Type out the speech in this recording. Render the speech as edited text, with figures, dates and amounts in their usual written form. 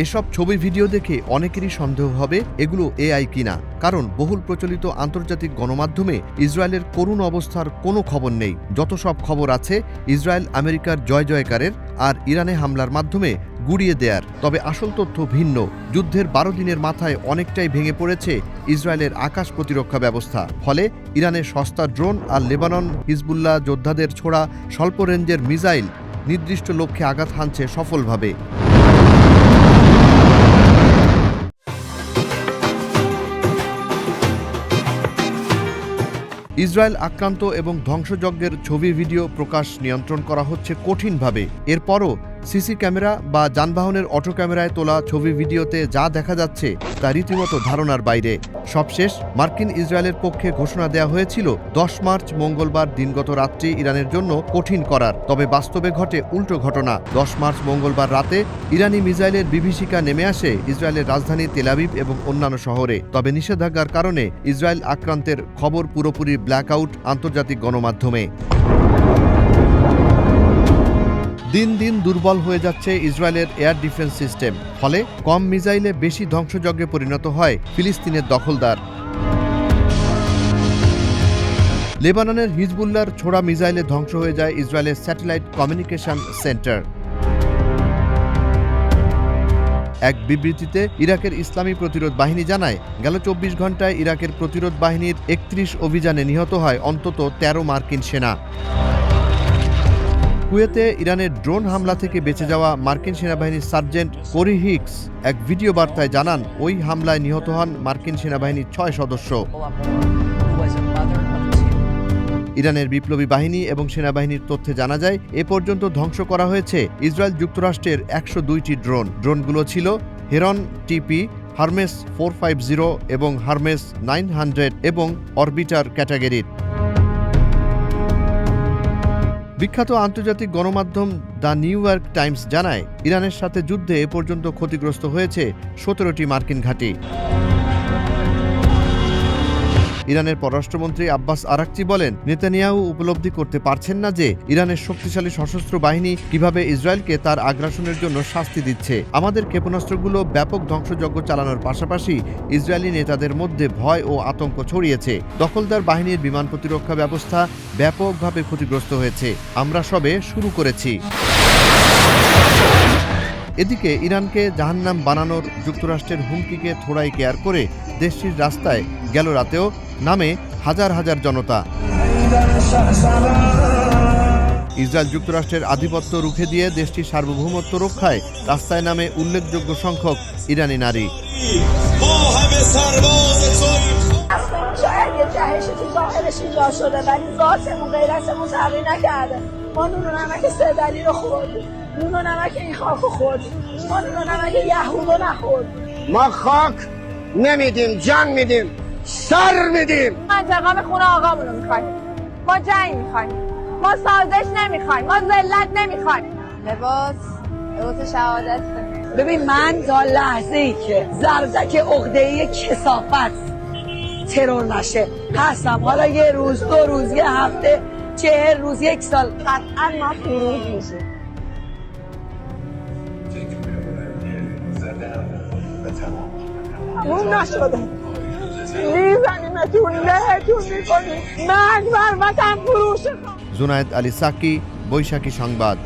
এসব ছবি ভিডিও দেখে অনেকেরই সন্দেহ হবে এগুলো এআই কিনা, কারণ বহুল প্রচলিত আন্তর্জাতিক গণমাধ্যমে ইসরায়েলের করুণ অবস্থার কোনো খবর নেই। যত সব খবর আছে ইসরায়েল আমেরিকার জয় জয়কারের আর ইরানে হামলার মাধ্যমে গুড়িয়ে দেয়ার। তবে আসল তথ্য ভিন্ন। যুদ্ধের 12 দিনের মাথায় অনেকটাই ভেঙে পড়েছে ইসরায়েলের আকাশ প্রতিরক্ষা ব্যবস্থা। ফলে ইরানের সস্তা ড্রোন আর লেবানন হিজবুল্লাহ যোদ্ধাদের ছোড়া স্বল্প রেঞ্জের মিসাইল নির্দিষ্ট লক্ষ্যে আঘাত হানছে সফলভাবে। ইসরায়েল আক্রান্ত এবং ধ্বংসযজ্ঞের ছবি ভিডিও প্রকাশ নিয়ন্ত্রণ করা হচ্ছে কঠিনভাবে। এরপরও সিসি ক্যামেরা বা যানবাহনের অটো ক্যামেরায় তোলা ছবি ভিডিওতে যা দেখা যাচ্ছে তা রীতিমতো ধারণার বাইরে। সবশেষ মার্কিন ইসরায়েলের পক্ষে ঘোষণা দেওয়া হয়েছিল 10 মার্চ মঙ্গলবার দিনগত রাত্রি ইরানের জন্য কঠিন করার। তবে বাস্তবে ঘটে উল্টো ঘটনা। 10 মার্চ মঙ্গলবার রাতে ইরানি মিসাইলের বিভীষিকা নেমে আসে ইসরায়েলের রাজধানী তেল আবিব এবং অন্যান্য শহরে। তবে নিষেধাজ্ঞার কারণে ইসরায়েল আক্রান্তের খবর পুরোপুরি ব্ল্যাকআউট আন্তর্জাতিক গণমাধ্যমে। দিন দিন দুর্বল হয়ে যাচ্ছে ইসরায়েলের এয়ার ডিফেন্স সিস্টেম। ফলে কম মিসাইলে বেশি ধ্বংসযজ্ঞে পরিণত হয় ফিলিস্তিনের দখলদার। লেবাননের হিজবুল্লাহর ছোড়া মিসাইলে ধ্বংস হয়ে যায় ইসরায়েলের স্যাটেলাইট কমিউনিকেশন সেন্টার। এক বিবৃতিতে ইরাকের ইসলামী প্রতিরোধ বাহিনী জানায়, গেল 24 ঘণ্টায় ইরাকের প্রতিরোধ বাহিনীর 31 অভিযানে নিহত হয় অন্তত 13 মার্কিন সেনা। কুয়েতে ইরানের ড্রোন হামলা থেকে বেঁচে যাওয়া মার্কিন সেনাবাহিনীর সার্জেন্ট কোরি হিক্স এক ভিডিও বার্তায় জানান, ওই হামলায় নিহত হন মার্কিন সেনাবাহিনীর 6 সদস্য। ইরানের বিপ্লবী বাহিনী এবং সেনাবাহিনীর তথ্যে জানা যায়, এ পর্যন্ত ধ্বংস করা হয়েছে ইসরায়েল যুক্তরাষ্ট্রের 102টি ড্রোন। ড্রোনগুলো ছিল হেরন টিপি, হারমেস 450 এবং হারমেস 900 এবং অরবিটার ক্যাটাগরির। বিখ্যাত আন্তর্জাতিক গণমাধ্যম দ্য নিউ ইয়র্ক টাইমস জানায়, ইরানের সাথে যুদ্ধে এ পর্যন্ত ক্ষতিগ্রস্ত হয়েছে 17টি মার্কিন ঘাঁটি। ইরানের পররাষ্ট্রমন্ত্রী আব্বাস আরাকচি বলেন, নেতানিয়াহু উপলব্ধি করতে পারছেন না যে ইরানের শক্তিশালী সশস্ত্র বাহিনী কিভাবে ইসরায়েলকে তার আগ্রাসনের জন্য শাস্তি দিচ্ছে। আমাদের ক্ষেপণাস্ত্রগুলো ব্যাপক ধ্বংসযজ্ঞ চালানোর পাশাপাশি ইসরায়েলি নেতাদের মধ্যে ভয় ও আতঙ্ক ছড়িয়েছে। দখলদার বাহিনীর বিমান প্রতিরক্ষা ব্যবস্থা ব্যাপকভাবে ক্ষতিগ্রস্ত হয়েছে। আমরা সবে শুরু করেছি। এদিকে ইরানকে জাহান্নাম বানানোর যুক্তরাষ্ট্রের হুমকিকে থোড়াই কেয়ার করে দেশটির রাস্তায় গেল রাতেও নামে হাজার হাজার জনতা। ইসরায়েল যুক্তরাষ্ট্রের আধিপত্য রুখে দিয়ে দেশটির সার্বভৌমত্ব রক্ষায় রাস্তায় নামে উল্লেখযোগ্য সংখ্যক ইরানি নারী। نون و نمک این خاک خورد، ما نون و نمک یهود نخورد. ما خاک نمیدیم، جان میدیم، سر میدیم. ما انتقام خونه آقامون رو میخوایم، ما جنگ میخوایم، ما سازش نمیخوایم، ما ذلت نمیخوایم. لباس شهادت. ببین من تا لحظه ای که زردک عقده‌ای کثافت ترور نشه هستم. حالا یه روز، 2 روز، یه هفته، 40 روز، 1 سال قطعا ما فروغ میشیم. اون نشده میزنیمتون، لهتون میکنیم، مرگ بر وطن فروش. জুনায়েদ আলী সাকি, বৈশাখী সংবাদ।